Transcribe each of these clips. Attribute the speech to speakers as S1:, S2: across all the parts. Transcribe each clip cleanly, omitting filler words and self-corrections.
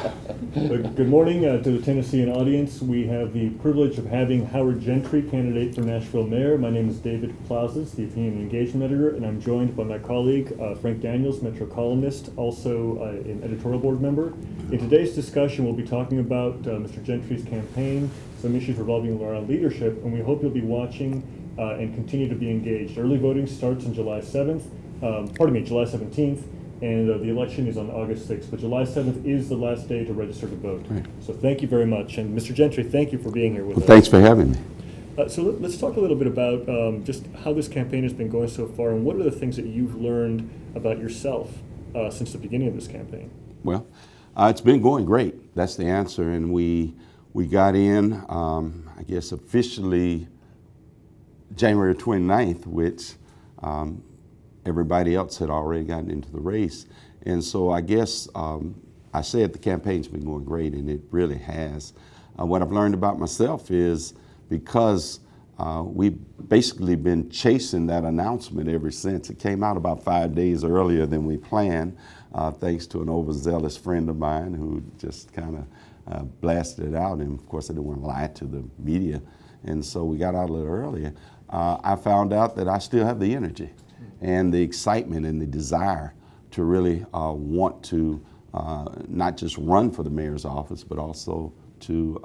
S1: Good morning to the Tennessean audience. We have the privilege of having Howard Gentry, candidate for Nashville mayor. My name is David Plazas, the opinion and engagement editor, and I'm joined by my colleague Frank Daniels, Metro columnist, also an editorial board member. In today's discussion, we'll be talking about Mr. Gentry's campaign, some issues revolving around leadership, and we hope you'll be watching and continue to be engaged. Early voting starts on July 17th. And the election is on August 6th, but July 7th is the last day to register to vote. Right. So thank you very much. And Mr. Gentry, thank you for being here with us.
S2: Thanks for having me.
S1: So let's talk a little bit about just how this campaign has been going so far, and what are the things that you've learned about yourself since the beginning of this campaign?
S2: Well, it's been going great. That's the answer. And we got in, I guess, officially January 29th, which everybody else had already gotten into the race. And so I guess I said the campaign's been going great, and it really has. What I've learned about myself is because we've basically been chasing that announcement ever since. It came out about 5 days earlier than we planned, thanks to an overzealous friend of mine who just kind of blasted it out. And of course, I didn't want to lie to the media. And so we got out a little earlier. I found out that I still have the energy and the excitement and the desire to really want to not just run for the mayor's office, but also to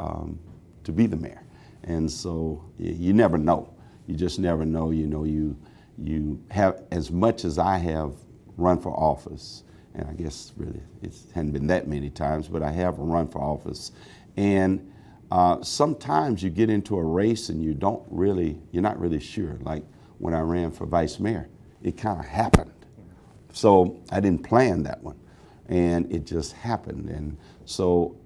S2: be the mayor. And so you never know. You just never know. You know, you have, as much as I have run for office, and I guess really it hadn't been that many times, but I have run for office. And sometimes you get into a race and you're not really sure. Like when I ran for vice mayor, it kind of happened. So I didn't plan that one, and it just happened. And so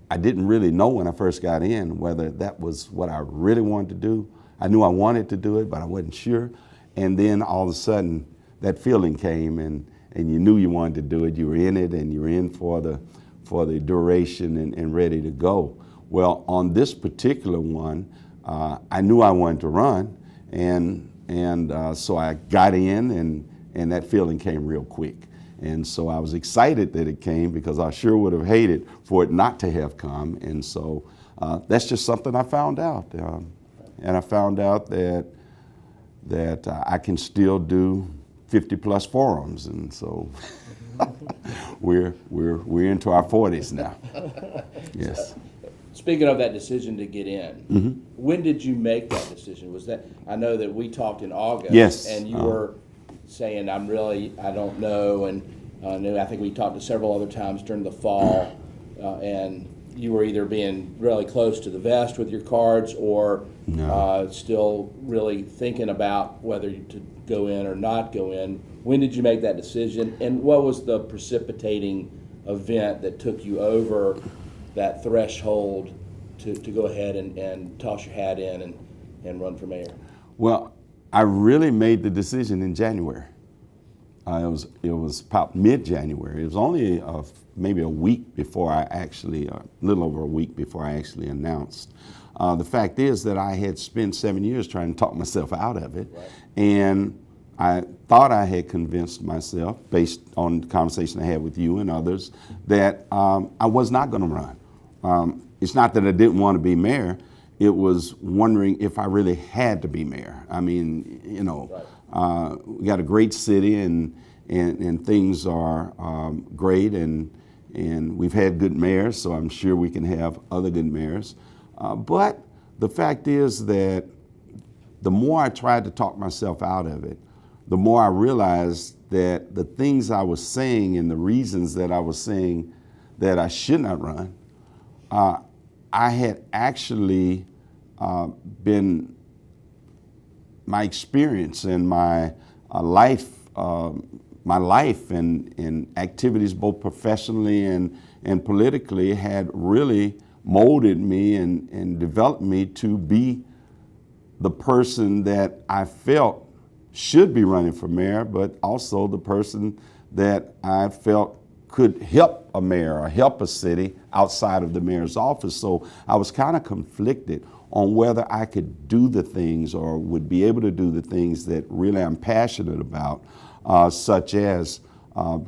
S2: I didn't really know when I first got in whether that was what I really wanted to do. I knew I wanted to do it, but I wasn't sure. And then all of a sudden that feeling came, and you knew you wanted to do it. You were in it, and you were in for the duration and ready to go. Well, on this particular one, I knew I wanted to run, and so I got in, and that feeling came real quick. And so I was excited that it came, because I sure would have hated for it not to have come. And so that's just something I found out. And I found out that I can still do 50 plus forums. And so we're into our 40s now. Yes.
S3: Speaking of that decision to get in, when did you make that decision? Was that, I know that we talked in August,
S2: yes,
S3: and you were saying, I don't know, and I think we talked several other times during the fall, and you were either being really close to the vest with your cards, or still really thinking about whether to go in or not go in. When did you make that decision, and what was the precipitating event that took you over that threshold to go ahead and toss your hat in and run for mayor?
S2: Well, I really made the decision in January. It was about mid-January. It was only maybe a week before I actually, a little over a week before I actually announced. The fact is that I had spent 7 years trying to talk myself out of it, right. And I thought I had convinced myself, based on the conversation I had with you and others, that I was not going to run. It's not that I didn't want to be mayor. It was wondering if I really had to be mayor. I mean, you know, right. We got a great city, and things are great, and we've had good mayors, so I'm sure we can have other good mayors. But the fact is that the more I tried to talk myself out of it, the more I realized that the things I was saying and the reasons that I was saying that I should not run, I had actually been, my experience and my life and activities, both professionally and politically, had really molded me and developed me to be the person that I felt should be running for mayor, but also the person that I felt could help a mayor or help a city outside of the mayor's office. So I was kind of conflicted on whether I could do the things or would be able to do the things that really I'm passionate about, such as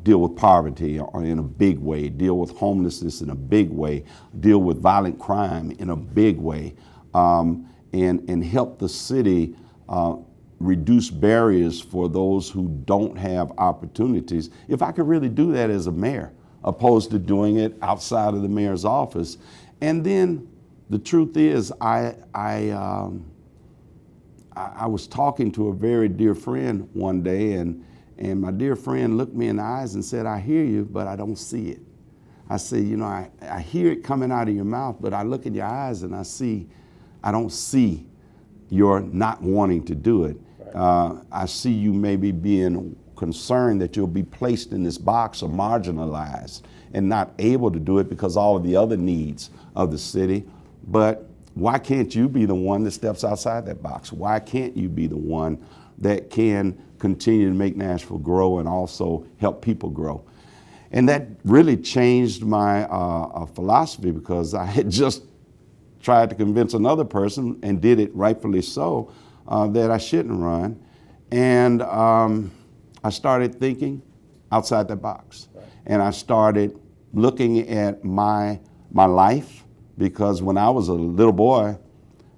S2: deal with poverty in a big way, deal with homelessness in a big way, deal with violent crime in a big way, and help the city reduce barriers for those who don't have opportunities. If I could really do that as a mayor, opposed to doing it outside of the mayor's office. And then the truth is, I was talking to a very dear friend one day, and my dear friend looked me in the eyes and said, "I hear you, but I don't see it." I said, "You know, I hear it coming out of your mouth, but I look in your eyes and I don't see your not wanting to do it. I see you maybe being concerned that you'll be placed in this box or marginalized and not able to do it because all of the other needs of the city. But why can't you be the one that steps outside that box? Why can't you be the one that can continue to make Nashville grow and also help people grow?" And that really changed my philosophy, because I had just tried to convince another person, and did it rightfully so, that I shouldn't run. And I started thinking outside the box. Right. And I started looking at my life, because when I was a little boy,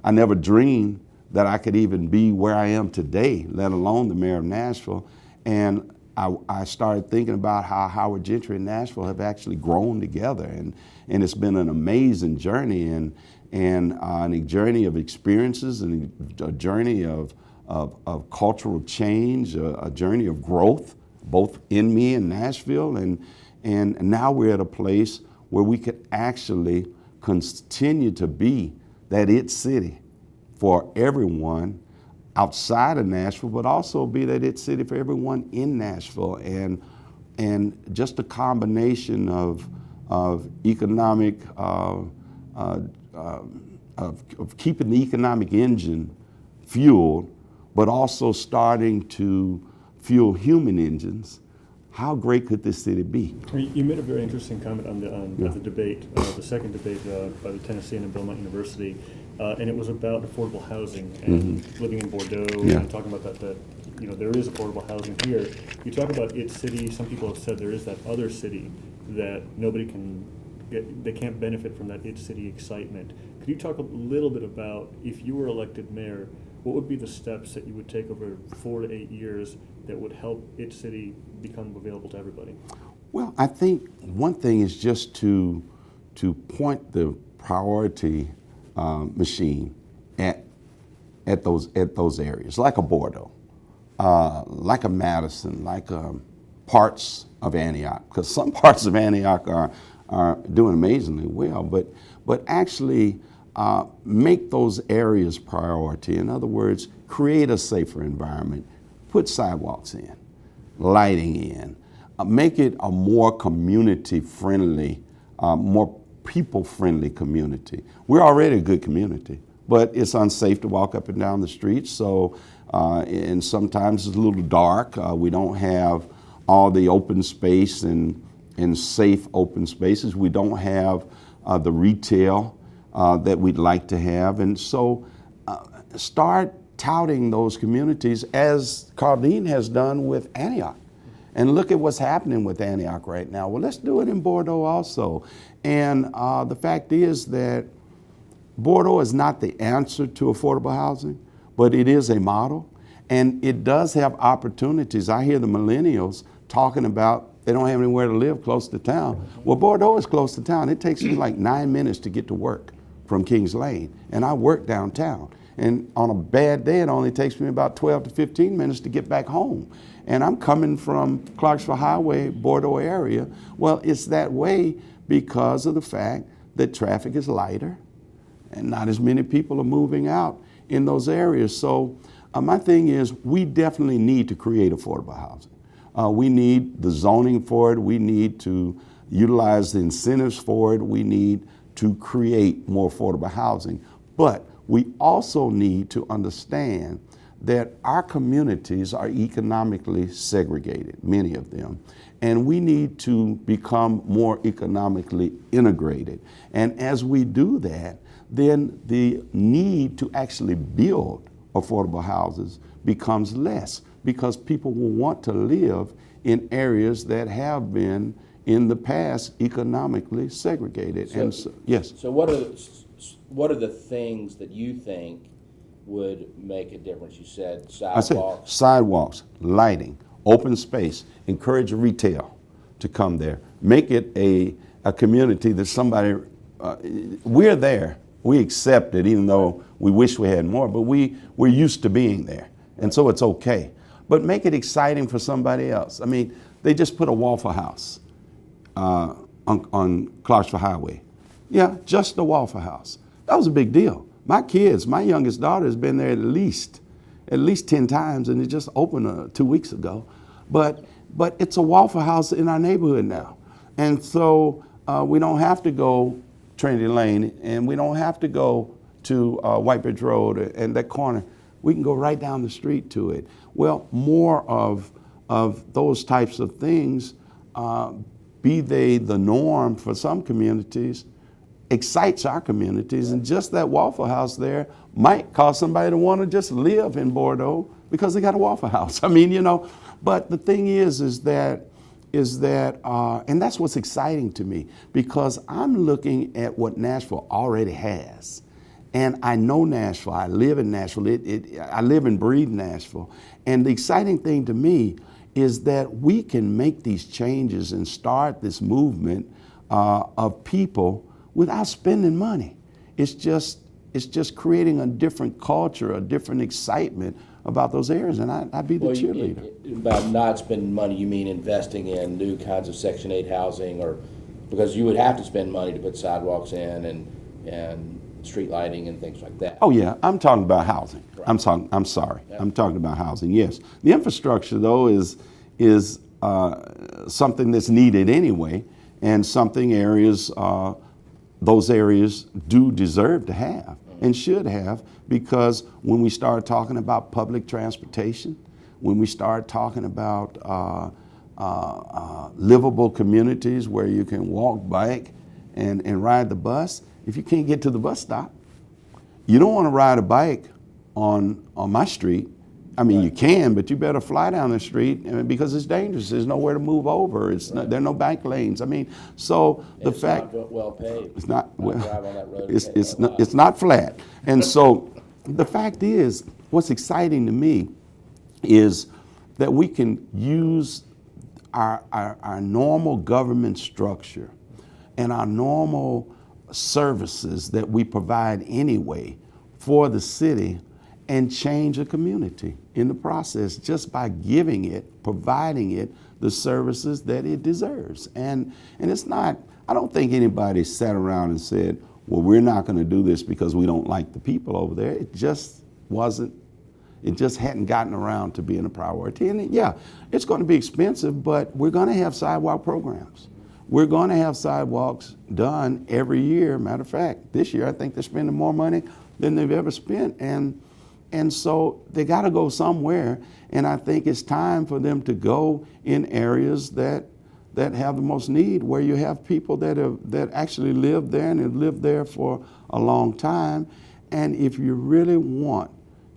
S2: I never dreamed that I could even be where I am today, let alone the mayor of Nashville. And I started thinking about how Howard Gentry and Nashville have actually grown together. And it's been an amazing journey, and a journey of experiences, and a journey of cultural change, a journey of growth, both in me and Nashville. And now we're at a place where we could actually continue to be that it city for everyone outside of Nashville, but also be that it city for everyone in Nashville. And just a combination of economic, of keeping the economic engine fueled, but also starting to fuel human engines. How great could this city be?
S1: You made a very interesting comment on the debate, the second debate by the Tennessean and Belmont University, and it was about affordable housing and living in Bordeaux, and talking about that there is affordable housing here. You talk about its city. Some people have said there is that other city that nobody can get, they can't benefit from that its city excitement. Could you talk a little bit about, if you were elected mayor, what would be the steps that you would take over 4 to 8 years that would help its city become available to everybody?
S2: Well, I think one thing is just to point the priority machine at those areas, like a Bordeaux, like a Madison, like parts of Antioch, because some parts of Antioch are doing amazingly well, but actually make those areas priority. In other words, create a safer environment, put sidewalks in, lighting in, make it a more community-friendly, more people-friendly community. We're already a good community, but it's unsafe to walk up and down the streets, so, and sometimes it's a little dark. We don't have all the open space and safe open spaces. We don't have the retail that we'd like to have. And so start touting those communities, as Carlene has done with Antioch. And look at what's happening with Antioch right now. Well, let's do it in Bordeaux also. And the fact is that Bordeaux is not the answer to affordable housing, but it is a model. And it does have opportunities. I hear the millennials talking about they don't have anywhere to live close to town. Well, Bordeaux is close to town. It takes me like 9 minutes to get to work from Kings Lane, and I work downtown. And on a bad day, it only takes me about 12 to 15 minutes to get back home. And I'm coming from Clarksville Highway, Bordeaux area. Well, it's that way because of the fact that traffic is lighter and not as many people are moving out in those areas. So my thing is, we definitely need to create affordable housing. We need the zoning for it. We need to utilize the incentives for it. We need to create more affordable housing. But we also need to understand that our communities are economically segregated, many of them, and we need to become more economically integrated. And as we do that, then the need to actually build affordable houses becomes less, because people will want to live in areas that have been in the past economically segregated.
S3: So-
S2: and so, yes.
S3: So what are the things that you think would make a difference? You said
S2: I said
S3: sidewalks.
S2: sidewalks, lighting, open space, encourage retail to come there. Make it a community that somebody, we're there. We accept it even though we wish we had more, but we're used to being there. And so it's okay. But make it exciting for somebody else. I mean, they just put a Waffle House on Clarksville Highway. Yeah, just a Waffle House. That was a big deal. My kids, my youngest daughter has been there at least 10 times, and it just opened 2 weeks ago. But it's a Waffle House in our neighborhood now. And so we don't have to go Trinity Lane, and we don't have to go to White Bridge Road and that corner. We can go right down the street to it. Well, more of those types of things, be they the norm for some communities, excites our communities. And just that Waffle House there might cause somebody to want to just live in Bordeaux because they got a Waffle House. I mean, but the thing is that, and that's what's exciting to me, because I'm looking at what Nashville already has. And I know Nashville. I live in Nashville. I live and breathe Nashville. And the exciting thing to me is that we can make these changes and start this movement of people without spending money. It's just creating a different culture, a different excitement about those areas. And I'd be the cheerleader.
S3: About not spending money, you mean investing in new kinds of Section 8 housing, or because you would have to spend money to put sidewalks in and street lighting and things like that.
S2: Oh yeah, I'm talking about housing.
S3: Right.
S2: I'm sorry. Yeah. I'm talking about housing. Yes, the infrastructure though is something that's needed anyway, and something those areas do deserve to have and should have, because when we start talking about public transportation, when we start talking about livable communities where you can walk, bike, and ride the bus. If you can't get to the bus stop, you don't want to ride a bike on my street. I mean, you can, but you better fly down the street because it's dangerous. There's nowhere to move over. There are no bike lanes. I mean, so the fact
S3: it's not well paved.
S2: It's not well.
S3: Drive on that road.
S2: It's not flat. And so the fact is, what's exciting to me is that we can use our normal government structure and our normal services that we provide anyway for the city and change a community in the process just by providing it the services that it deserves. And it's not, I don't think anybody sat around and said, well, we're not going to do this because we don't like the people over there. It just hadn't gotten around to being a priority. And yeah, it's going to be expensive, but we're going to have sidewalk programs. We're going to have sidewalks done every year. Matter of fact, this year I think they're spending more money than they've ever spent. And so they got to go somewhere. And I think it's time for them to go in areas that have the most need, where you have people that actually live there and have lived there for a long time. And if you really want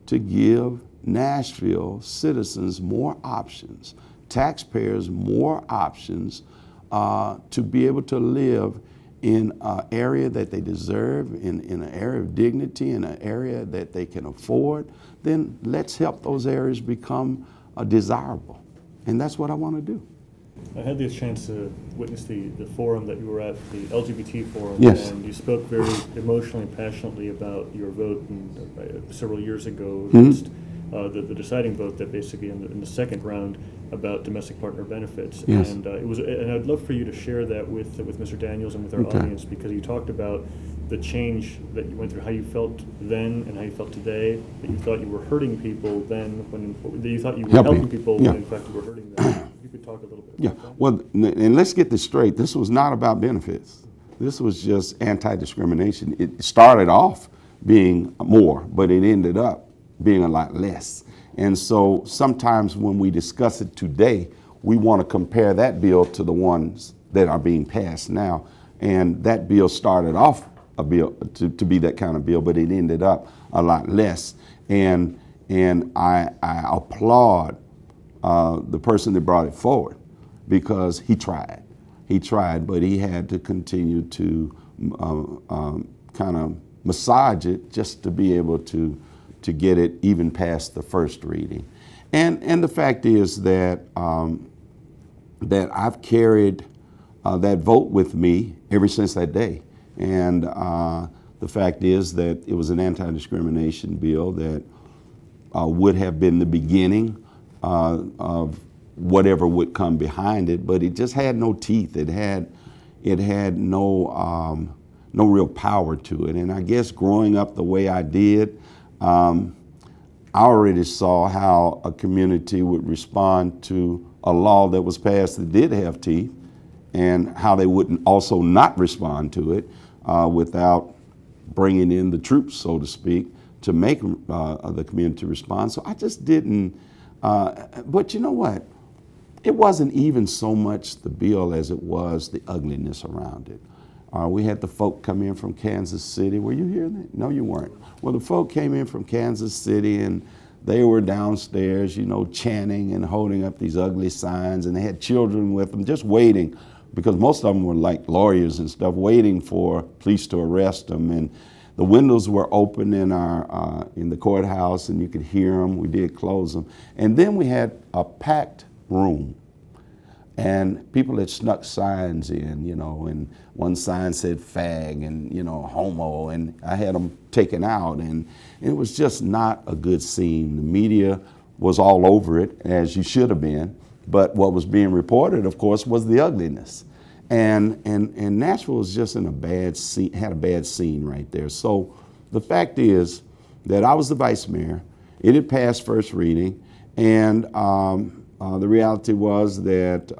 S2: to give Nashville citizens more options, taxpayers more options, to be able to live in an area that they deserve, in an area of dignity, in an area that they can afford, then let's help those areas become desirable. And that's what I want to do.
S1: I had the chance to witness the forum that you were at, the LGBT forum,
S2: Yes.
S1: And you spoke very emotionally and passionately about your vote several years ago against the deciding vote that basically in the second round about domestic partner benefits.
S2: Yes.
S1: And and I'd love for you to share that with Mr. Daniels and with our audience, because you talked about the change that you went through, how you felt then and how you felt today, that you thought you were hurting people then, that you thought you were helping people when in fact you were hurting them. You could talk a little bit about that.
S2: Well, and let's get this straight. This was not about benefits. This was just anti-discrimination. It started off being more, but it ended up being a lot less. And so sometimes when we discuss it today, we want to compare that bill to the ones that are being passed now. And that bill started off a bill to be that kind of bill, but it ended up a lot less. And I applaud the person that brought it forward, because he tried. He tried, but he had to continue to kind of massage it just to be able to get it even past the first reading. And the fact is that that I've carried that vote with me ever since that day. And the fact is that it was an anti-discrimination bill that would have been the beginning of whatever would come behind it, but it just had no teeth. It had no real power to it. And I guess growing up the way I did, I already saw how a community would respond to a law that was passed that did have teeth, and how they would also not respond to it without bringing in the troops, so to speak, to make the community respond. So I just didn't, but you know what? It wasn't even so much the bill as it was the ugliness around it. We had the folk come in from Kansas City. Were you here then? No, you weren't. Well, the folk came in from Kansas City, and they were downstairs, you know, chanting and holding up these ugly signs, and they had children with them just waiting, because most of them were like lawyers and stuff, waiting for police to arrest them. And the windows were open in the courthouse, and you could hear them. We did close them. And then we had a packed room, and people had snuck signs in, you know, and one sign said fag and, you know, homo, and I had them taken out, and it was just not a good scene. The media was all over it, as you should have been, but what was being reported, of course, was the ugliness. And Nashville was just in a bad scene, had a bad scene right there. So the fact is that I was the vice mayor. It had passed first reading, and the reality was that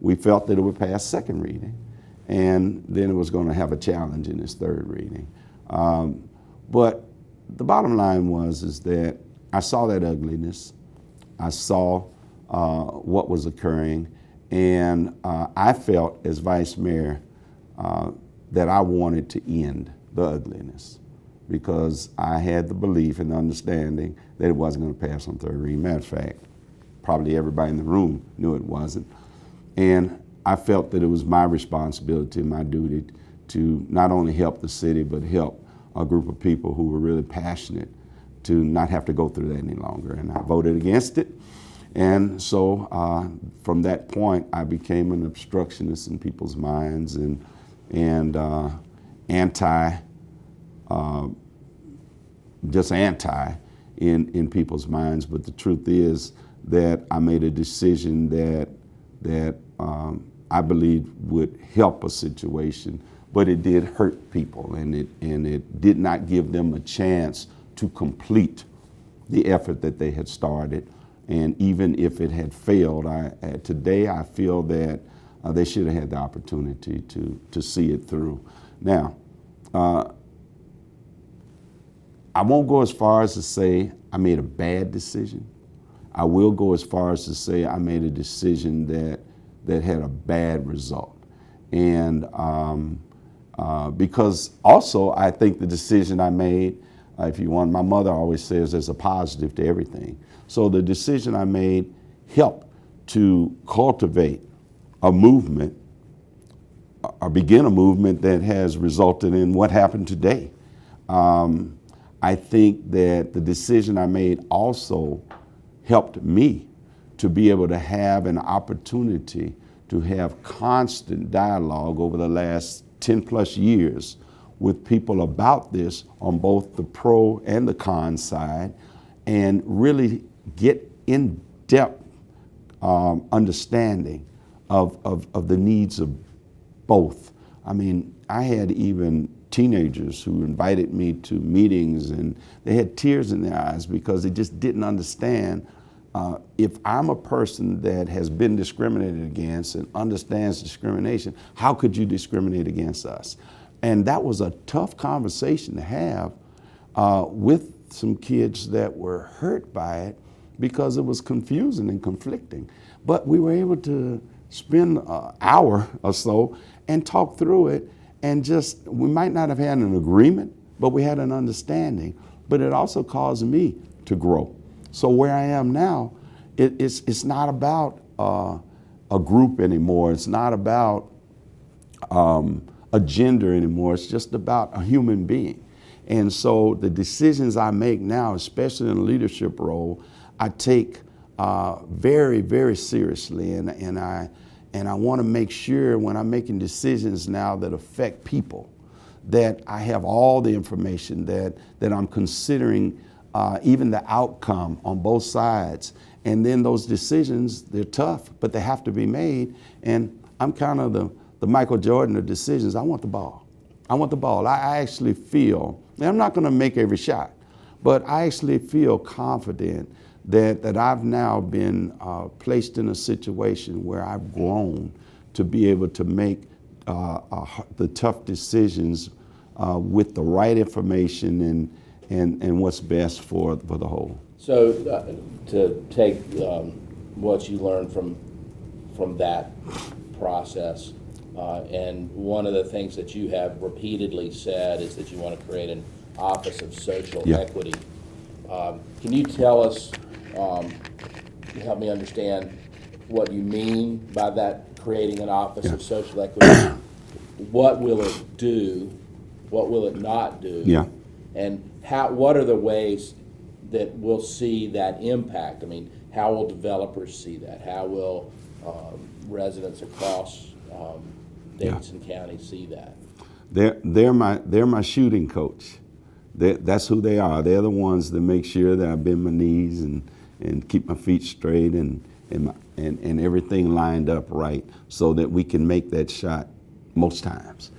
S2: we felt that it would pass second reading, and then it was going to have a challenge in its third reading. But the bottom line is that I saw that ugliness. I saw what was occurring, and I felt as vice mayor that I wanted to end the ugliness, because I had the belief and the understanding that it wasn't going to pass on third reading. Matter of fact, probably everybody in the room knew it wasn't. And I felt that it was my responsibility, my duty, to not only help the city, but help a group of people who were really passionate to not have to go through that any longer. And I voted against it. And so from that point, I became an obstructionist in people's minds, and anti in people's minds. But the truth is that I made a decision that I believe would help a situation, but it did hurt people, and it did not give them a chance to complete the effort that they had started. And even if it had failed, today I feel that they should have had the opportunity to see it through. Now, I won't go as far as to say I made a bad decision. I will go as far as to say I made a decision that had a bad result. And because also I think the decision I made, if you want, my mother always says there's a positive to everything. So the decision I made helped to cultivate a movement, or begin a movement that has resulted in what happened today. I think that the decision I made also helped me to be able to have an opportunity to have constant dialogue over the last 10 plus years with people about this on both the pro and the con side, and really get in-depth understanding of the needs of both. I mean, I had even teenagers who invited me to meetings, and they had tears in their eyes because they just didn't understand. If I'm a person that has been discriminated against and understands discrimination, how could you discriminate against us? And that was a tough conversation to have with some kids that were hurt by it, because it was confusing and conflicting. But we were able to spend an hour or so and talk through it, and we might not have had an agreement, but we had an understanding. But it also caused me to grow. So where I am now it's not about a group anymore. It's not about a gender anymore. It's just about a human being. And so the decisions I make now, especially in a leadership role, I take very, very seriously, and I want to make sure when I'm making decisions now that affect people, that I have all the information, that I'm considering even the outcome on both sides. And then those decisions, they're tough, but they have to be made. And I'm kind of the Michael Jordan of decisions. I want the ball. I want the ball. I actually feel, and I'm not going to make every shot, but I actually feel confident that I've now been placed in a situation where I've grown to be able to make the tough decisions with the right information and what's best for the whole.
S3: So to take what you learned from that process, and one of the things that you have repeatedly said is that you want to create an Office of Social Equity. Can you tell us, help me understand what you mean by that, creating an Office of Social Equity? What will it do? What will it not do?
S2: Yeah.
S3: And what are the ways that we'll see that impact? I mean, how will developers see that? How will residents across Davidson County see that?
S2: They're my shooting coach. That's who they are. They're the ones that make sure that I bend my knees and keep my feet straight and everything lined up right so that we can make that shot most times.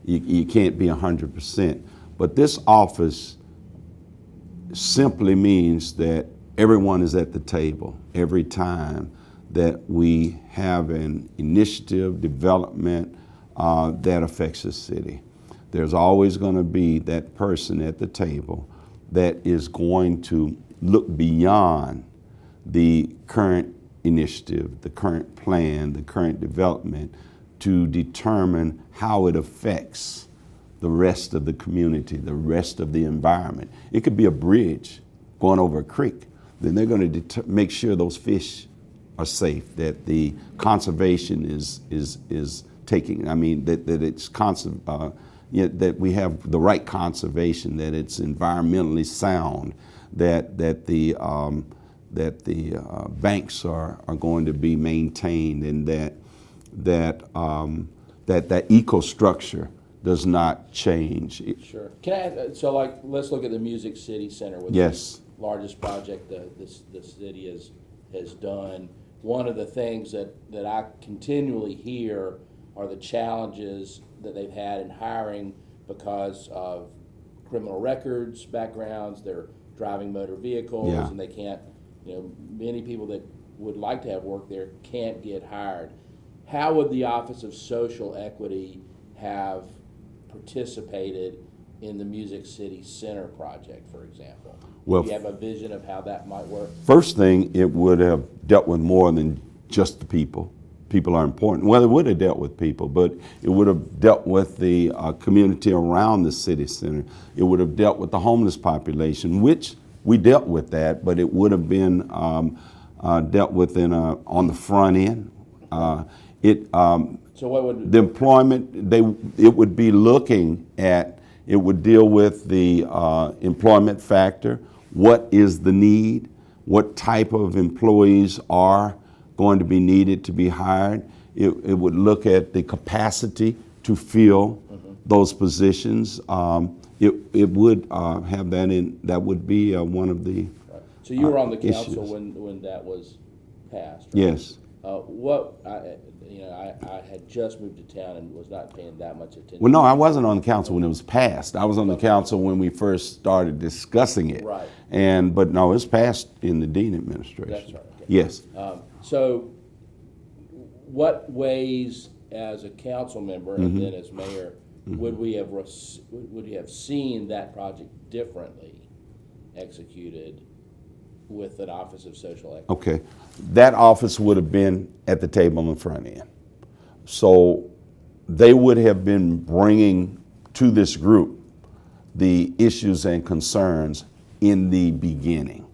S2: You can't be 100%. But this office simply means that everyone is at the table every time that we have an initiative, development that affects the city. There's always going to be that person at the table that is going to look beyond the current initiative, the current plan, the current development to determine how it affects the rest of the community, the rest of the environment. It could be a bridge going over a creek. Then they're going to make sure those fish are safe, that the conservation is taking, I mean, that it's that we have the right conservation, that it's environmentally sound, that the banks are going to be maintained, and that ecostructure does not change.
S3: Sure. Can I? So, like, let's look at the Music City Center, which is the largest project the city has done. One of the things that I continually hear are the challenges that they've had in hiring because of criminal records, backgrounds. They're driving motor vehicles, and they can't. Many people that would like to have work there can't get hired. How would the Office of Social Equity have participated in the Music City Center project, for example?
S2: Well,
S3: do you have a vision of how that might work?
S2: First thing, it would have dealt with more than just the people. People are important. Well, it would have dealt with people, but it would have dealt with the community around the city center. It would have dealt with the homeless population, which we dealt with that, but it would have been dealt with on the front end.
S3: So what would
S2: the employment? It would be looking at. It would deal with the employment factor. What is the need? What type of employees are going to be needed to be hired? It would look at the capacity to fill those positions. It would have that in. That would be one of the.
S3: Right. So you were on the council
S2: issues.
S3: when that was passed. Right?
S2: Yes.
S3: I had just moved to town and was not paying that much attention.
S2: Well, no, I wasn't on the council when it was passed. I was on the council when we first started discussing it.
S3: Right.
S2: But no, it was passed in the Dean administration.
S3: That's right. Okay.
S2: Yes.
S3: So, what ways, as a council member and then as mayor, would we have seen that project differently executed with an Office of Social Equity?
S2: Okay, that office would have been at the table on the front end. So they would have been bringing to this group the issues and concerns in the beginning.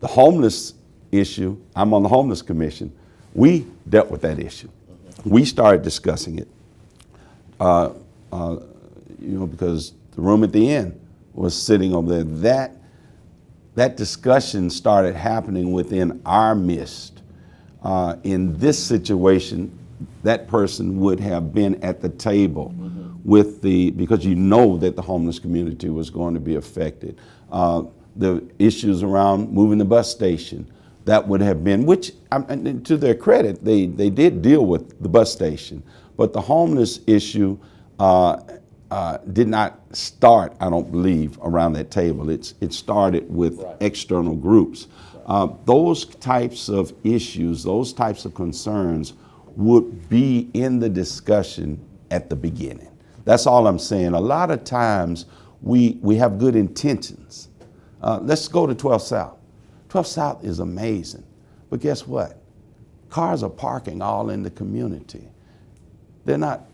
S2: The homeless issue, I'm on the homeless commission. We dealt with that issue. We started discussing it, because the room at the end was sitting over there. That discussion started happening within our midst. In this situation, that person would have been at the table with because you know that the homeless community was going to be affected. The issues around moving the bus station, that would have been, which to their credit, they did deal with the bus station, but the homeless issue did not start, I don't believe, around that table. It started with external groups. Those types of issues, those types of concerns would be in the discussion at the beginning. That's all I'm saying. A lot of times we have good intentions. Let's go to 12 South. 12 South is amazing, but guess what? Cars are parking all in the community. They're not.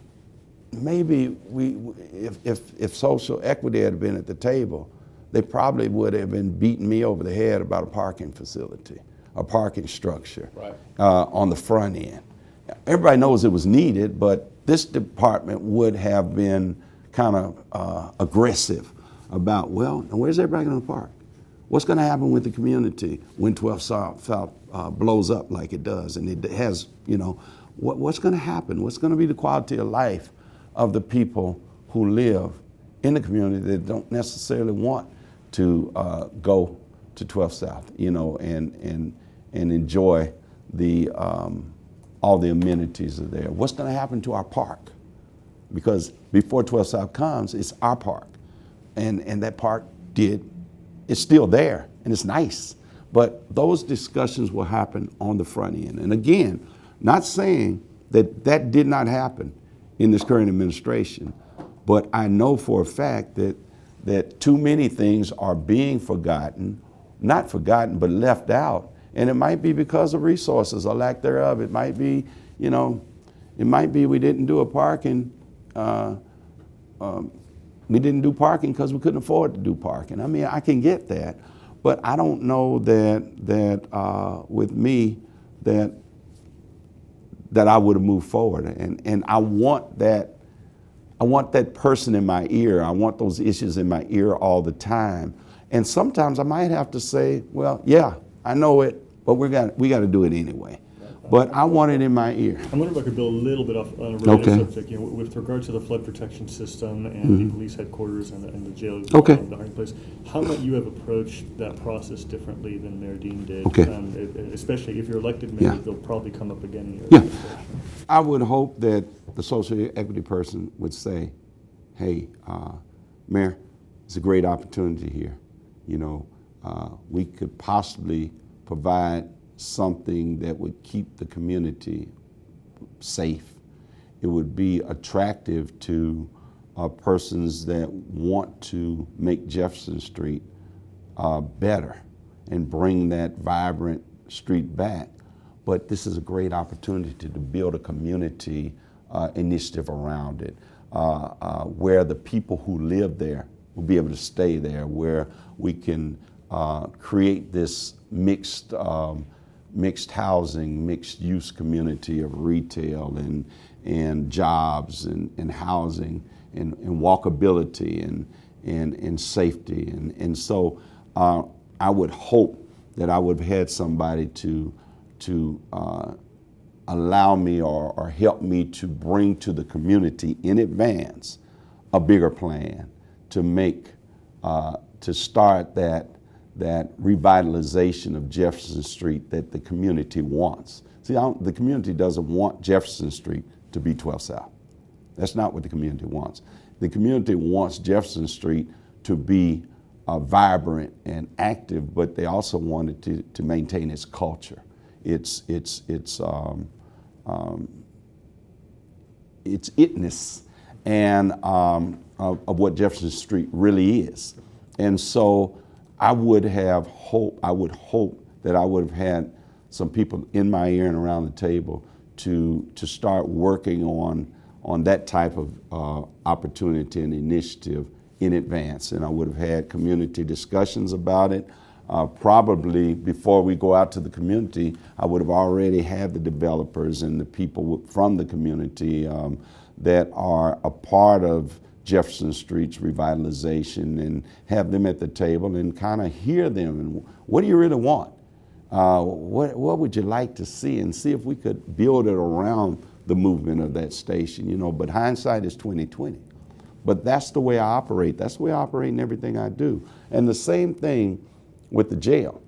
S2: Maybe if social equity had been at the table, they probably would have been beating me over the head about a parking facility, a parking structure on the front end. Everybody knows it was needed, but this department would have been kind of aggressive about, well, and where's everybody going to park? What's going to happen with the community when 12 South blows up like it does? And it has, what's going to happen? What's going to be the quality of life of the people who live in the community that don't necessarily want to go to 12 South, and enjoy the all the amenities are there. What's going to happen to our park? Because before 12 South comes, it's our park, and that park it's still there and it's nice. But those discussions will happen on the front end. And again, not saying that did not happen in this current administration, but I know for a fact that too many things are being forgotten, not forgotten, but left out. And it might be because of resources or lack thereof. It might be, we didn't do a parking, we didn't do parking because we couldn't afford to do parking. I mean, I can get that, but I don't know that with me that I would have moved forward. And I want that person in my ear. I want those issues in my ear all the time. And sometimes I might have to say, well, yeah, I know it, but we got to do it anyway. But I want it in my ear.
S1: I wonder if I could build a little bit off on a related subject. With regard to the flood protection system and the police headquarters and the jail, the hiding place, how might you have approached that process differently than Mayor Dean did? Especially if you're elected mayor, they'll probably come up again in your administration.
S2: I would hope that the social equity person would say, hey, Mayor, it's a great opportunity here. We could possibly provide something that would keep the community safe. It would be attractive to persons that want to make Jefferson Street better and bring that vibrant street back. But this is a great opportunity to build a community initiative around it, where the people who live there will be able to stay there, where we can create this mixed housing, mixed use community of retail and jobs and housing and walkability and safety. And so I would hope that I would have had somebody to allow me or help me to bring to the community in advance a bigger plan to make, to start that revitalization of Jefferson Street that the community wants. See, the community doesn't want Jefferson Street to be 12 South. That's not what the community wants. The community wants Jefferson Street to be vibrant and active, but they also want it to maintain its culture, its itness, and of what Jefferson Street really is. And so I would hope that I would have had some people in my ear and around the table to start working on that type of opportunity and initiative in advance. And I would have had community discussions about it. Probably before we go out to the community, I would have already had the developers and the people from the community that are a part of Jefferson Street's revitalization, and have them at the table and kind of hear them. And what do you really want? What would you like to see? And see if we could build it around the movement of that station, you know. But hindsight is 20/20. But that's the way I operate. That's the way I operate in everything I do. And the same thing with the jail.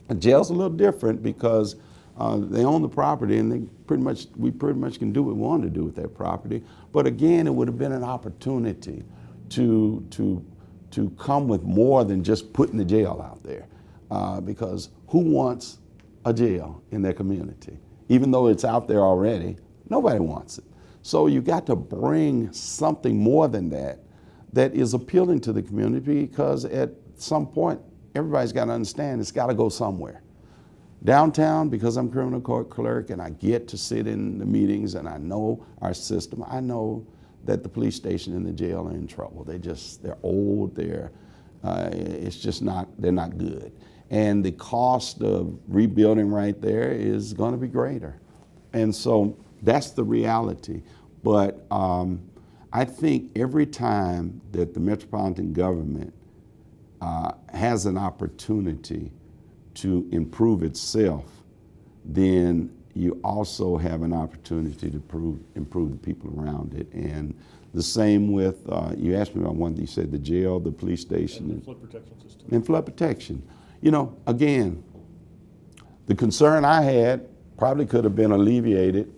S2: The jail's a little different because they own the property, and we pretty much can do what we want to do with that property. But again, it would have been an opportunity to come with more than just putting the jail out there. Because who wants a jail in their community? Even though it's out there already, nobody wants it. So you got to bring something more than that is appealing to the community, because at some point, everybody's got to understand it's got to go somewhere. Downtown, because I'm criminal court clerk and I get to sit in the meetings and I know our system, I know that the police station and the jail are in trouble. They're old, they're not good. And the cost of rebuilding right there is going to be greater. And so that's the reality. But I think every time that the metropolitan government has an opportunity to improve itself, then you also have an opportunity to improve the people around it. And the same with, you asked me about one, you said the jail, the police station.
S1: And the flood protection system.
S2: And flood protection. You know, again, the concern I had probably could have been alleviated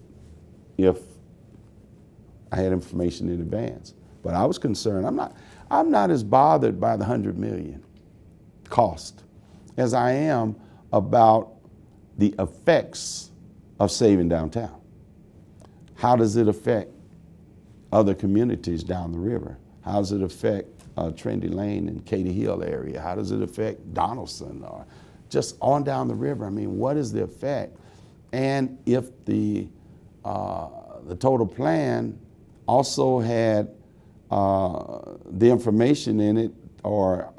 S2: if I had information in advance. But I was concerned. I'm not as bothered by the $100 million cost as I am about the effects of saving downtown. How does it affect other communities down the river? How does it affect Trinity Lane and Katy Hill area? How does it affect Donaldson or just on down the river? I mean, what is the effect? And if the total plan also had the information in it, or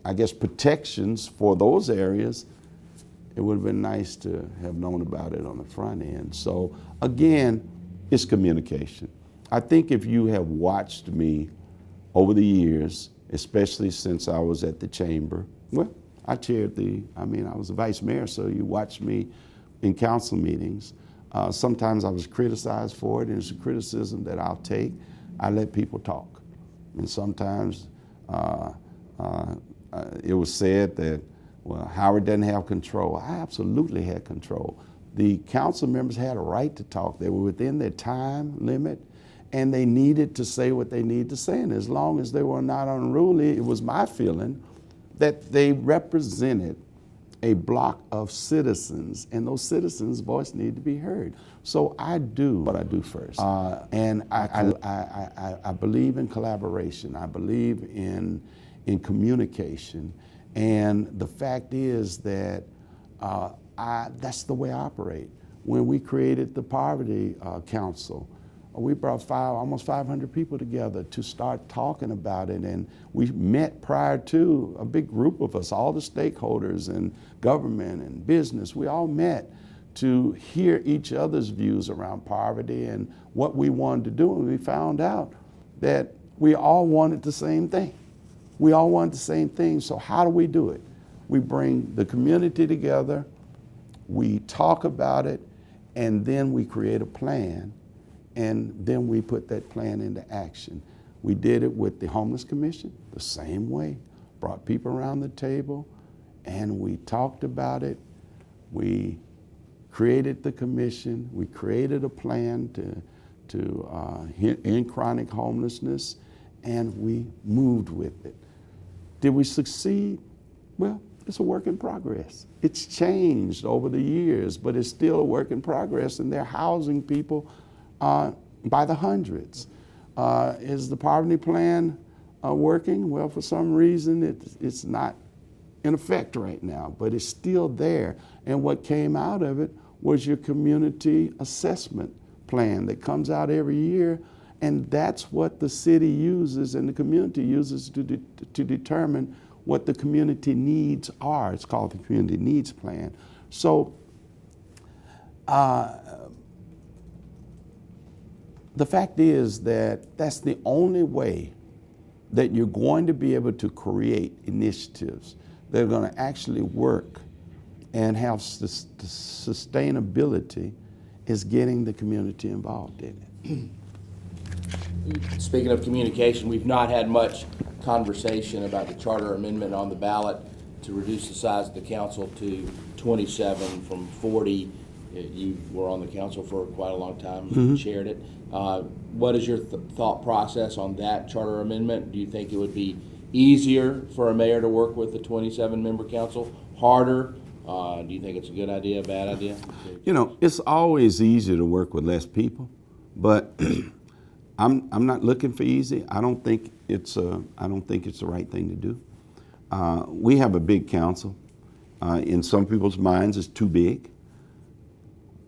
S2: I guess protections for those areas, it would have been nice to have known about it on the front end. So again, it's communication. I think if you have watched me over the years, especially since I was at the chamber, well, I was a vice mayor, so you watched me in council meetings. Sometimes I was criticized for it, and it's a criticism that I'll take. I let people talk. And sometimes it was said that, well, Howard doesn't have control. I absolutely had control. The council members had a right to talk. They were within their time limit, and they needed to say what they needed to say. And as long as they were not unruly, it was my feeling that they represented a block of citizens, and those citizens' voice needed to be heard. So I do what I do first. And I believe in collaboration. I believe in communication. And the fact is that that's the way I operate. When we created the Poverty Council, we brought almost 500 people together to start talking about it. And we met prior to, a big group of us, all the stakeholders and government and business. We all met to hear each other's views around poverty and what we wanted to do. And we found out that we all wanted the same thing. We all wanted the same thing. So how do we do it? We bring the community together, we talk about it, and then we create a plan. And then we put that plan into action. We did it with the Homeless Commission the same way. Brought people around the table and we talked about it. We created the commission. We created a plan to end chronic homelessness, and we moved with it. Did we succeed? Well, it's a work in progress. It's changed over the years, but it's still a work in progress, and they're housing people by the hundreds. Is the poverty plan working? Well, for some reason, it's not in effect right now, but it's still there. And what came out of it was your community assessment plan that comes out every year, and that's what the city uses and the community uses to determine what the community needs are. It's called the Community Needs Plan. So the fact is that that's the only way that you're going to be able to create initiatives that are going to actually work and have sustainability, is getting the community involved in it.
S3: Speaking of communication, we've not had much conversation about the charter amendment on the ballot to reduce the size of the council to 27 from 40. You were on the council for quite a long time, chaired it. What is your thought process on that charter amendment? Do you think it would be easier for a mayor to work with the 27-member council? Harder? Do you think it's a good idea, bad idea?
S2: You know, it's always easier to work with less people, but I'm not looking for easy. I don't think it's the right thing to do. We have a big council. In some people's minds, it's too big.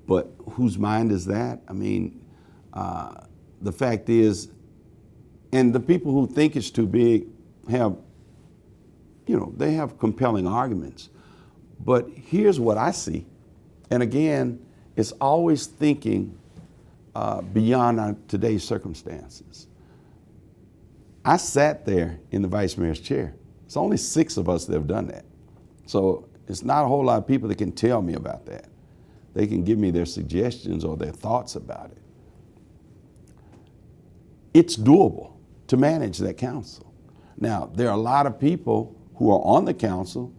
S2: But whose mind is that? I mean, the fact is, and the people who think it's too big have, they have compelling arguments. But here's what I see. And again, it's always thinking beyond today's circumstances. I sat there in the vice mayor's chair. It's only 6 of us that have done that. So it's not a whole lot of people that can tell me about that. They can give me their suggestions or their thoughts about it. It's doable to manage that council. Now, there are a lot of people who are on the council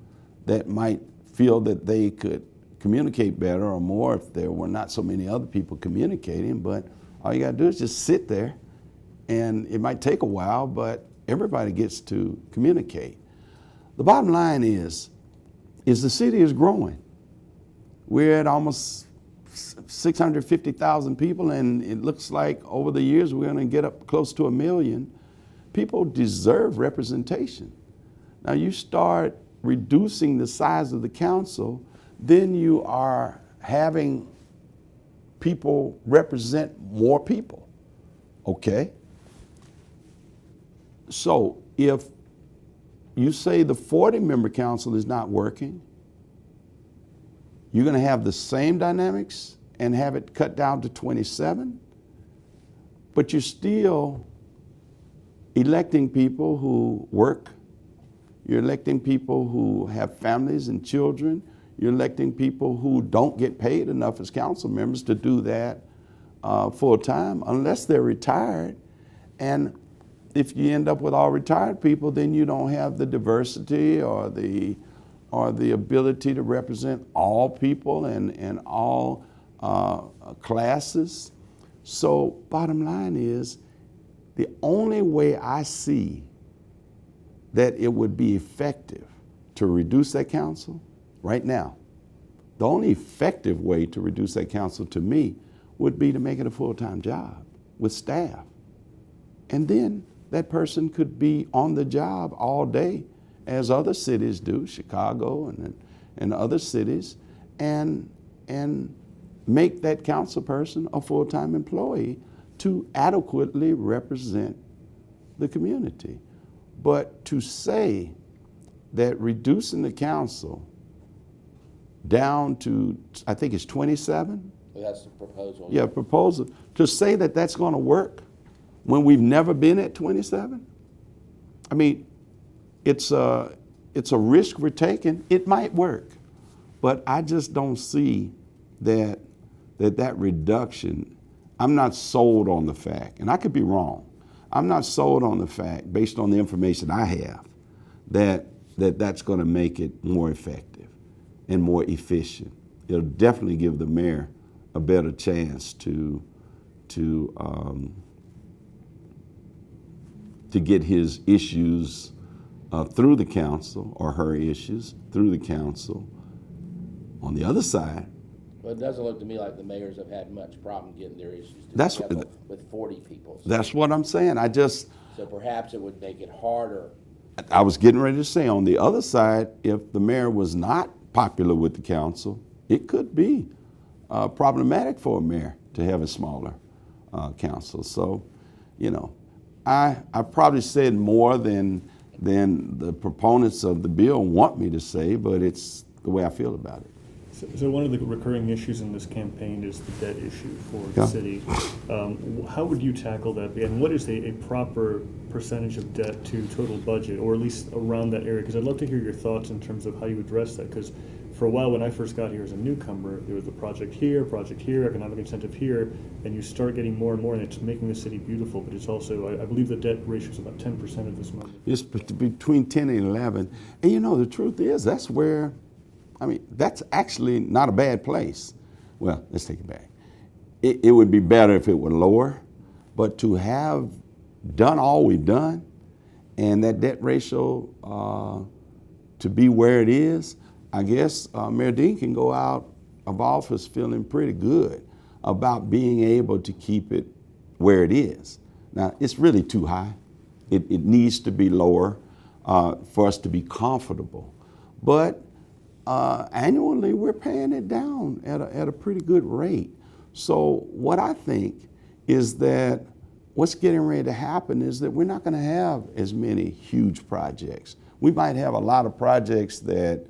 S2: that might feel that they could communicate better or more if there were not so many other people communicating, but all you gotta do is just sit there, and it might take a while, but everybody gets to communicate. The bottom line is the city is growing. We're at almost 650,000 people, and it looks like over the years we're gonna get up close to 1 million. People deserve representation. Now you start reducing the size of the council, then you are having people represent more people, okay? So if you say the 40-member council is not working, you're gonna have the same dynamics and have it cut down to 27, but you're still electing people who work. You're electing people who have families and children. You're electing people who don't get paid enough as council members to do that full time unless they're retired. And if you end up with all retired people, then you don't have the diversity or the ability to represent all people and all classes. So bottom line is, the only way I see that it would be effective to reduce that council right now, the only effective way to reduce that council to me would be to make it a full-time job with staff. And then that person could be on the job all day, as other cities do, Chicago and other cities, and make that council person a full-time employee to adequately represent the community. But to say that reducing the council down to, I think it's 27?
S3: That's the proposal.
S2: Yeah, proposal. To say that that's going to work when we've never been at 27? I mean, it's a risk we're taking. It might work, but I just don't see that reduction. I'm not sold on the fact, and I could be wrong. I'm not sold on the fact, based on the information I have, that's going to make it more effective and more efficient. It'll definitely give the mayor a better chance to get his issues through the council, or her issues through the council. On the other side,
S3: well, it doesn't look to me like the mayors have had much problem getting their issues to
S2: That's
S3: the council with 40 people. So,
S2: that's what I'm saying.
S3: so perhaps it would make it harder.
S2: I was getting ready to say, on the other side, if the mayor was not popular with the council, it could be problematic for a mayor to have a smaller council. So, I've probably said more than than the proponents of the bill want me to say, but it's the way I feel about it.
S1: So one of the recurring issues in this campaign is the debt issue for the
S2: Yeah.
S1: city. How would you tackle that? And what is a proper percentage of debt to total budget, or at least around that area? Because I'd love to hear your thoughts in terms of how you address that. Because for a while, when I first got here as a newcomer, there was a project here, economic incentive here, and you start getting more and more, and it's making the city beautiful. But it's also, I believe the debt ratio is about 10% at this moment.
S2: It's between 10 and 11. And you know, the truth is, that's where, I mean, that's actually not a bad place. Well, let's take it back. It would be better if it were lower, but to have done all we've done and that debt ratio to be where it is, I guess Mayor Dean can go out of office feeling pretty good about being able to keep it where it is. Now, it's really too high. It needs to be lower for us to be comfortable. But annually, we're paying it down at a pretty good rate. So what I think is that what's getting ready to happen is that we're not going to have as many huge projects. We might have a lot of projects that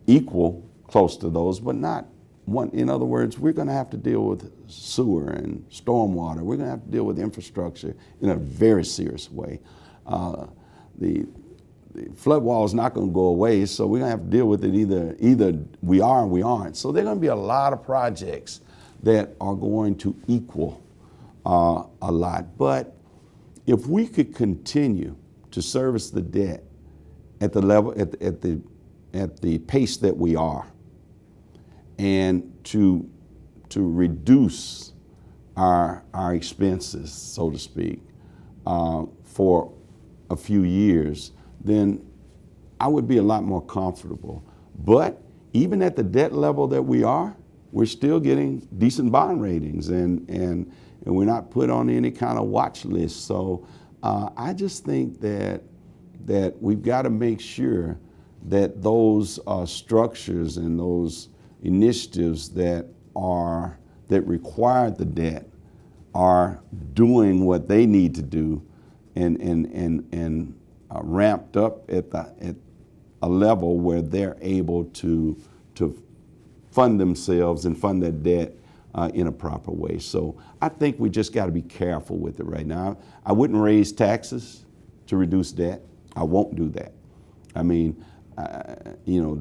S2: equal close to those, but not one. In other words, we're going to have to deal with sewer and stormwater. We're going to have to deal with infrastructure in a very serious way. The flood wall is not going to go away, so we're going to have to deal with it either we are or we aren't. So there are going to be a lot of projects that are going to equal a lot. But if we could continue to service the debt at the level, at the pace that we are, and to reduce our expenses, so to speak, for a few years, then I would be a lot more comfortable. But even at the debt level that we are, we're still getting decent bond ratings, and we're not put on any kind of watch list. So I just think that we've got to make sure that those structures and those initiatives that require the debt are doing what they need to do and ramped up at a level where they're able to fund themselves and fund their debt in a proper way. So I think we just got to be careful with it right now. I wouldn't raise taxes to reduce debt. I won't do that. I mean, you know,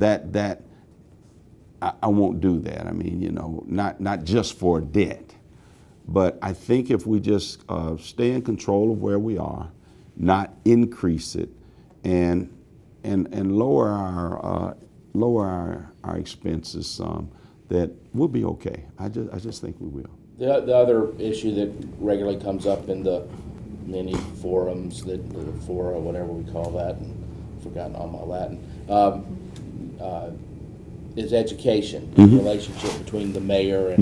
S2: I won't do that. I mean, you know, not just for debt, but I think if we just stay in control of where we are, not increase it, and lower our expenses some, that we'll be okay. I just think we will.
S3: The other issue that regularly comes up in the many forums, the fora, whatever we call that, and I've forgotten all my Latin, is education, the relationship between the mayor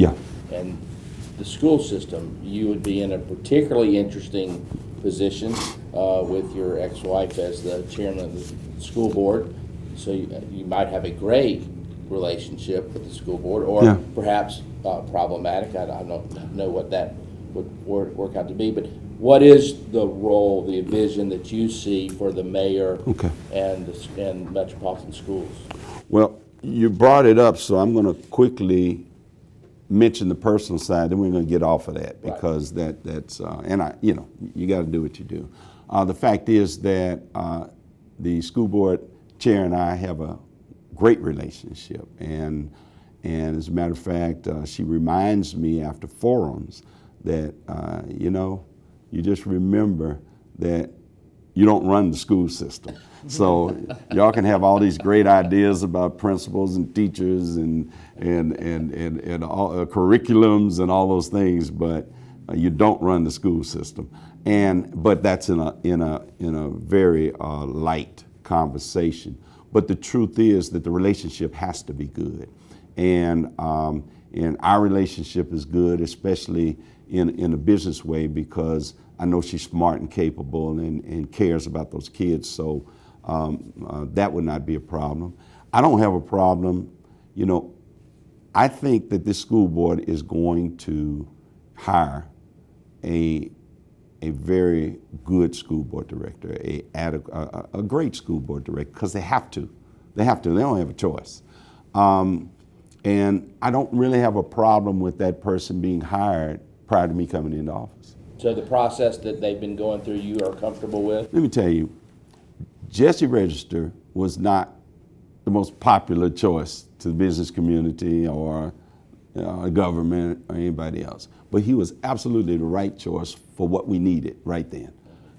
S3: and the school system. You would be in a particularly interesting position with your ex-wife as the chairman of the school board. So you might have a great relationship with the school board, or perhaps problematic. I don't know what that would work out to be, but what is the role, the vision that you see for the mayor and metropolitan schools? Well,
S2: you brought it up, so I'm going to quickly mention the personal side, then we're going to get off of that, because that's you got to do what you do. The fact is that the school board chair and I have a great relationship, and as a matter of fact, she reminds me after forums that you just remember that you don't run the school system. So y'all can have all these great ideas about principals and teachers and all, curriculums and all those things, but you don't run the school system. But that's in a very light conversation. But the truth is that the relationship has to be good, and our relationship is good, especially in a business way, because I know she's smart and capable and cares about those kids. So that would not be a problem. I don't have a problem. I think that this school board is going to hire a a very good school board director, a great school board director, because they have to. They don't have a choice. And I don't really have a problem with that person being hired prior to me coming into office.
S3: So the process that they've been going through, you are comfortable with?
S2: Let me tell you, Jesse Register was not the most popular choice to the business community or government or anybody else. But he was absolutely the right choice for what we needed right then.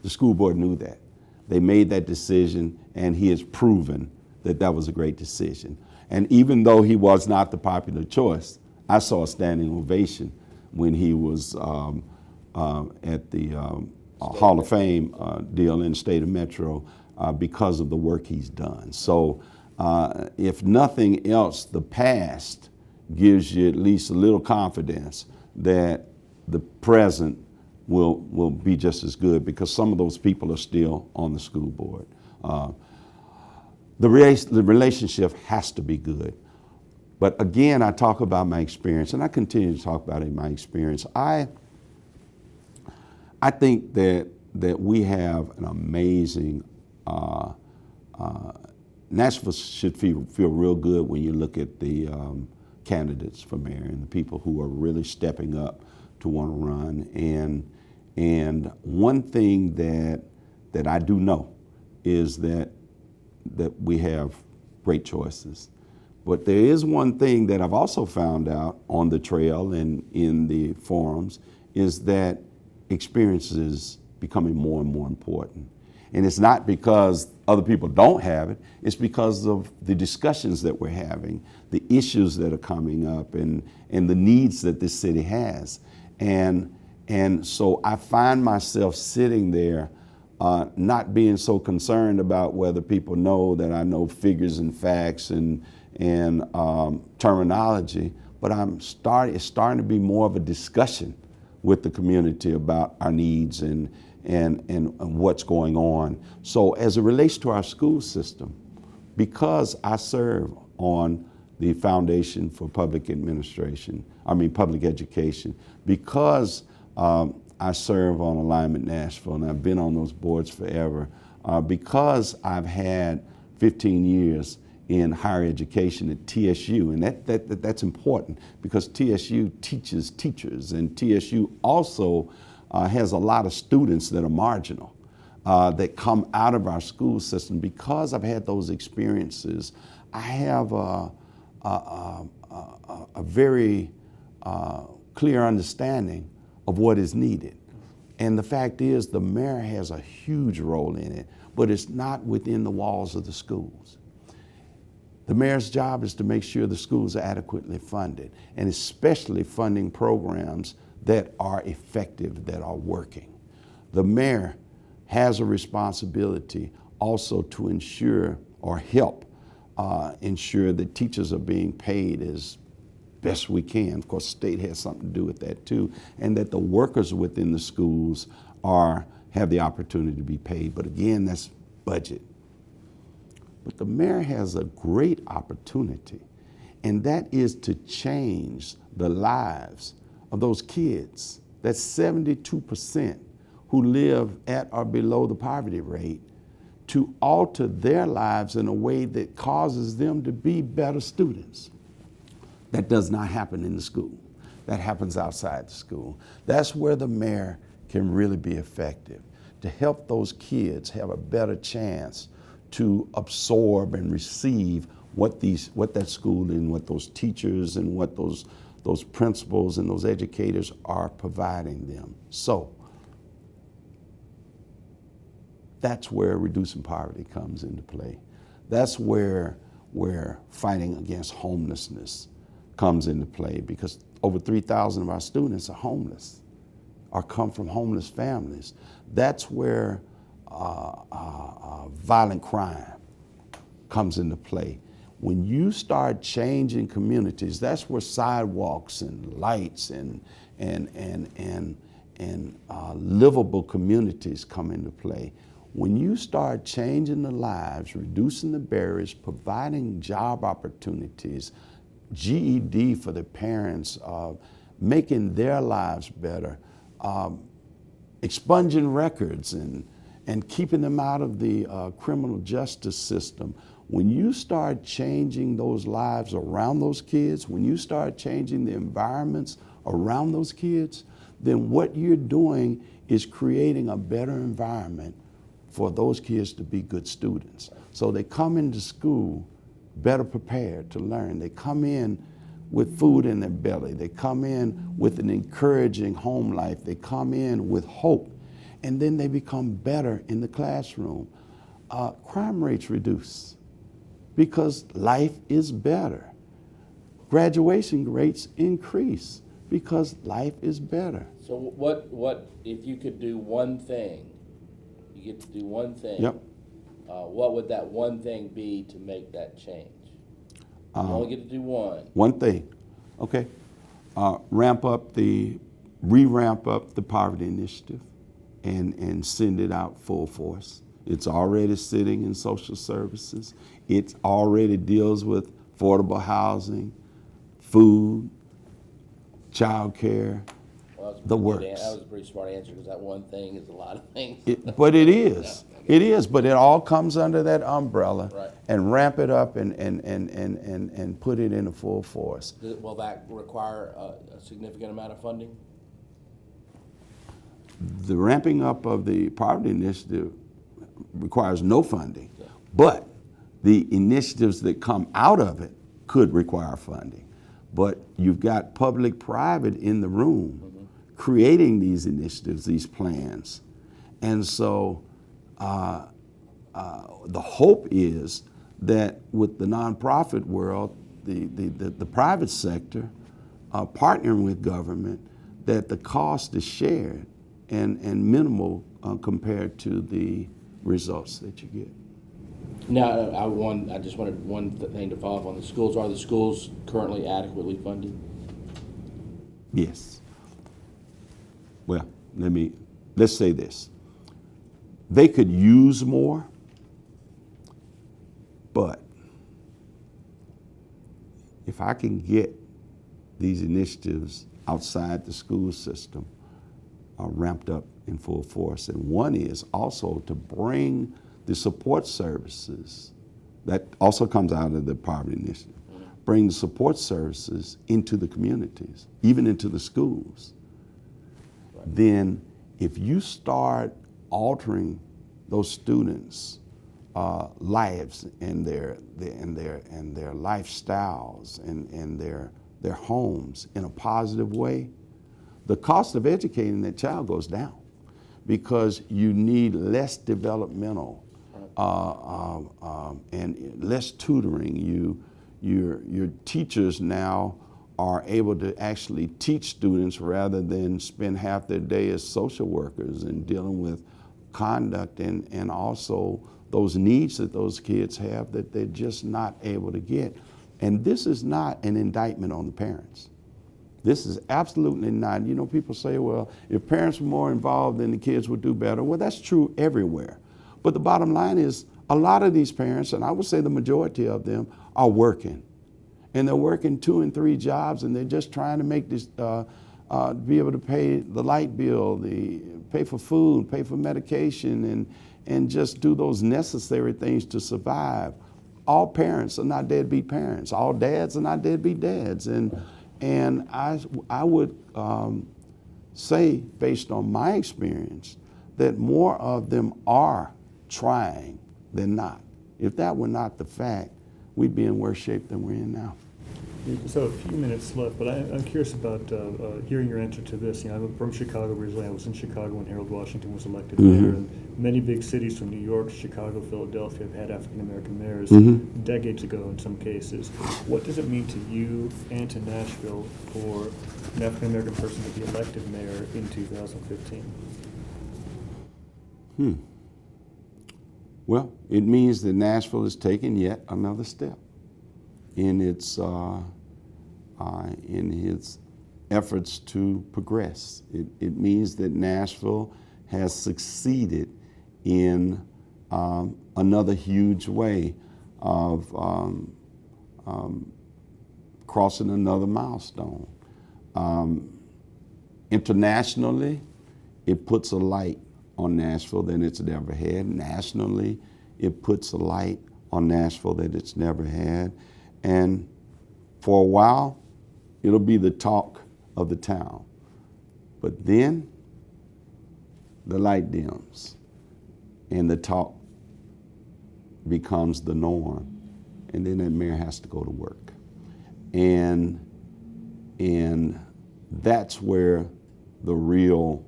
S2: The school board knew that. They made that decision, and he has proven that that was a great decision. And even though he was not the popular choice, I saw a standing ovation when he was at the Hall of Fame deal in the state of Metro because of the work he's done. So if nothing else, the past gives you at least a little confidence that the present will be just as good, because some of those people are still on the school board. The relationship has to be good. But again, I talk about my experience, and I continue to talk about it in my experience. I think that we have an amazing, Nashville should feel real good when you look at the candidates for mayor and the people who are really stepping up to want to run. And one thing that I do know is that we have great choices. But there is one thing that I've also found out on the trail and in the forums, is that experience is becoming more and more important. And it's not because other people don't have it, it's because of the discussions that we're having, the issues that are coming up, and the needs that this city has. And so I find myself sitting there not being so concerned about whether people know that I know figures and facts and terminology, but it's starting to be more of a discussion with the community about our needs and what's going on. So as it relates to our school system, because I serve on the Foundation for Public Education, because I serve on Alignment Nashville, and I've been on those boards forever, because I've had 15 years in higher education at TSU, and that's important, because TSU teaches teachers, and TSU also has a lot of students that are marginal, that come out of our school system. Because I've had those experiences, I have a very clear understanding of what is needed. And the fact is, the mayor has a huge role in it, but it's not within the walls of the schools. The mayor's job is to make sure the schools are adequately funded, and especially funding programs that are effective, that are working. The mayor has a responsibility also to ensure or help ensure that teachers are being paid as best we can. Of course, the state has something to do with that too, and that the workers within the schools have the opportunity to be paid. But again, that's budget. But the mayor has a great opportunity, and that is to change the lives of those kids, that's 72% who live at or below the poverty rate, to alter their lives in a way that causes them to be better students. That does not happen in the school. That happens outside the school. That's where the mayor can really be effective, to help those kids have a better chance to absorb and receive what that school and what those teachers and what those principals and those educators are providing them. So that's where reducing poverty comes into play. That's where fighting against homelessness comes into play, because over 3,000 of our students are homeless or come from homeless families. That's where violent crime comes into play. When you start changing communities, that's where sidewalks and lights and livable communities come into play. When you start changing the lives, reducing the barriers, providing job opportunities, GED for the parents, making their lives better, expunging records and keeping them out of the criminal justice system. When you start changing those lives around those kids, when you start changing the environments around those kids, then what you're doing is creating a better environment for those kids to be good students. So they come into school better prepared to learn. They come in with food in their belly. They come in with an encouraging home life. They come in with hope. And then they become better in the classroom. Crime rates reduce because life is better. Graduation rates increase because life is better.
S3: So what if you could do one thing, you get to do one thing,
S2: Yep.
S3: What would that one thing be to make that change? You only get to do one.
S2: One thing, okay, re-ramp up the poverty initiative and send it out full force. It's already sitting in social services. It already deals with affordable housing, food, child care,
S3: Well,
S2: the works.
S3: That was a pretty smart answer because that one thing is a lot of things.
S2: But it is. It is, but it all comes under that umbrella.
S3: Right.
S2: And ramp it up and put it into full force.
S3: Will that require a significant amount of funding?
S2: The ramping up of the poverty initiative requires no funding, but the initiatives that come out of it could require funding. But you've got public-private in the room creating these initiatives, these plans. And so the hope is that with the nonprofit world, the private sector partnering with government, that the cost is shared and minimal compared to the results that you get.
S3: Now, I just wanted one thing to follow up on the schools. Are the schools currently adequately funded?
S2: Yes. Well, let's say this. They could use more, but if I can get these initiatives outside the school system ramped up in full force, and one is also to bring the support services, that also comes out of the poverty initiative, bring the support services into the communities, even into the schools. Then if you start altering those students' lives and their lifestyles and their homes in a positive way, the cost of educating that child goes down because you need less developmental and less tutoring. Your teachers now are able to actually teach students rather than spend half their day as social workers and dealing with conduct and also those needs that those kids have that they're just not able to get. And this is not an indictment on the parents. This is absolutely not. You know, people say, well, if parents were more involved, then the kids would do better. Well, that's true everywhere. But the bottom line is a lot of these parents, and I would say the majority of them, are working. And they're working 2 and 3 jobs, and they're just trying to make this, be able to pay the light bill, pay for food, pay for medication, and just do those necessary things to survive. All parents are not deadbeat parents. All dads are not deadbeat dads. And I would say, based on my experience, that more of them are trying than not. If that were not the fact, we'd be in worse shape than we're in now.
S1: So a few minutes left, but I'm curious about hearing your answer to this. You know, I'm from Chicago originally. I was in Chicago when Harold Washington was elected mayor, and many big cities from New York, Chicago, Philadelphia have had African-American mayors decades ago in some cases. What does it mean to you and to Nashville for an African-American person to be elected mayor in 2015?
S2: Well, it means that Nashville has taken yet another step in its efforts to progress. It means that Nashville has succeeded in another huge way of crossing another milestone. Internationally, it puts a light on Nashville that it's never had. Nationally, it puts a light on Nashville that it's never had. And for a while, it'll be the talk of the town. But then the light dims and the talk becomes the norm. And then that mayor has to go to work. And that's where the real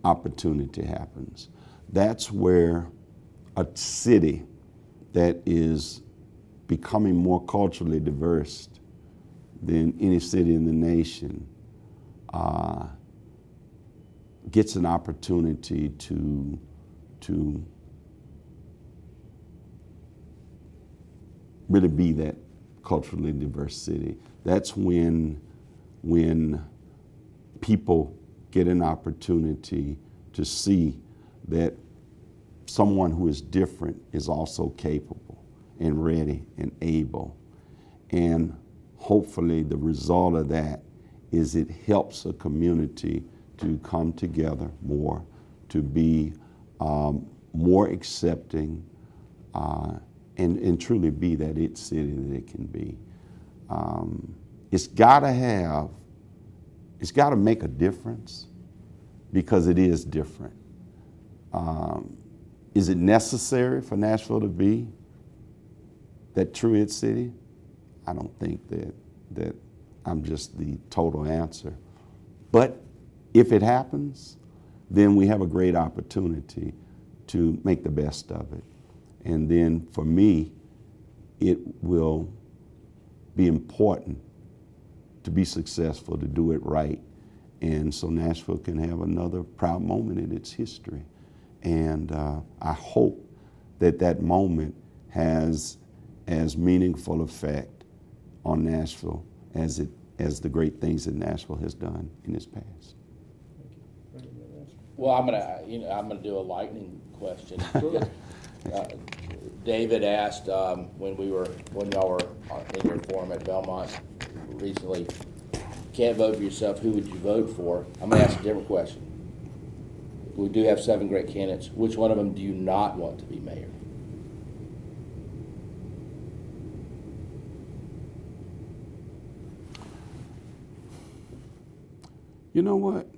S2: opportunity happens. That's where a city that is becoming more culturally diverse than any city in the nation gets an opportunity to really be that culturally diverse city. That's when people get an opportunity to see that someone who is different is also capable and ready and able. And hopefully the result of that is it helps a community to come together more, to be more accepting, and truly be that it city that it can be. It's got to make a difference because it is different. Is it necessary for Nashville to be that true it city? I don't think that I'm just the total answer. But if it happens, then we have a great opportunity to make the best of it. And then for me, it will be important to be successful, to do it right. And so Nashville can have another proud moment in its history. And I hope that that moment has as meaningful effect on Nashville as the great things that Nashville has done in its past.
S3: Well, I'm gonna do a lightning question. David asked when y'all were in your forum at Belmont recently, can't vote for yourself, who would you vote for? I'm gonna ask a different question. We do have 7 great candidates. Which one of them do you not want to be mayor?
S2: You know what?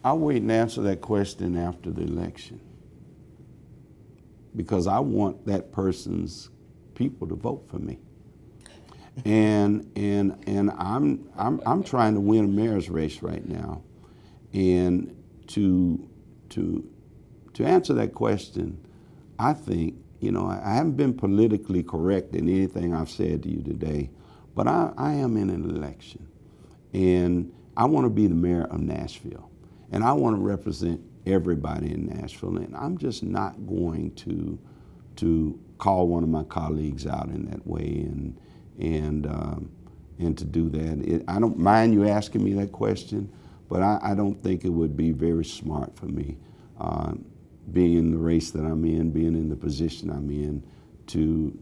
S2: I'll wait and answer that question after the election because I want that person's people to vote for me. And I'm trying to win a mayor's race right now. And to answer that question, I think, I haven't been politically correct in anything I've said to you today, but I am in an election. And I want to be the mayor of Nashville. And I want to represent everybody in Nashville. And I'm just not going to call one of my colleagues out in that way and to do that. I don't mind you asking me that question, but I don't think it would be very smart for me, being in the race that I'm in, being in the position I'm in, to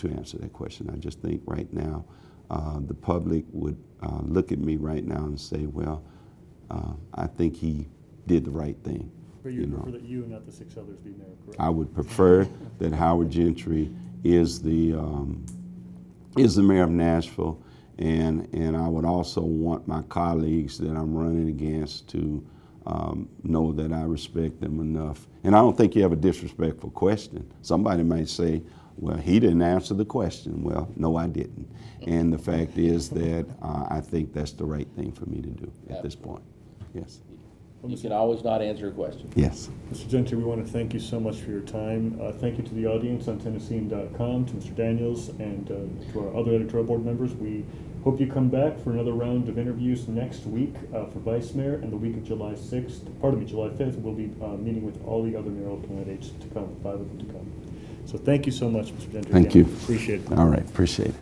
S2: answer that question. I just think right now the public would look at me right now and say, well, I think he did the right thing.
S1: But you prefer that you and not the 6 others be mayor, correct?
S2: I would prefer that Howard Gentry is the mayor of Nashville, and I would also want my colleagues that I'm running against to know that I respect them enough. And I don't think you have a disrespectful question. Somebody might say, well, he didn't answer the question. Well, no, I didn't. And the fact is that I think that's the right thing for me to do at this point. Yes.
S3: You can always not answer a question.
S2: Yes.
S1: Mr. Gentry, we want to thank you so much for your time. Thank you to the audience on Tennessean.com, to Mr. Daniels, and to our other editorial board members. We hope you come back for another round of interviews next week for Vice Mayor, and the week of July 5th, we'll be meeting with all the other mayoral candidates to come, 5 of them to come. So thank you so much, Mr. Gentry.
S2: Thank
S1: Again,
S2: you.
S1: Appreciate it.
S2: All right. Appreciate it.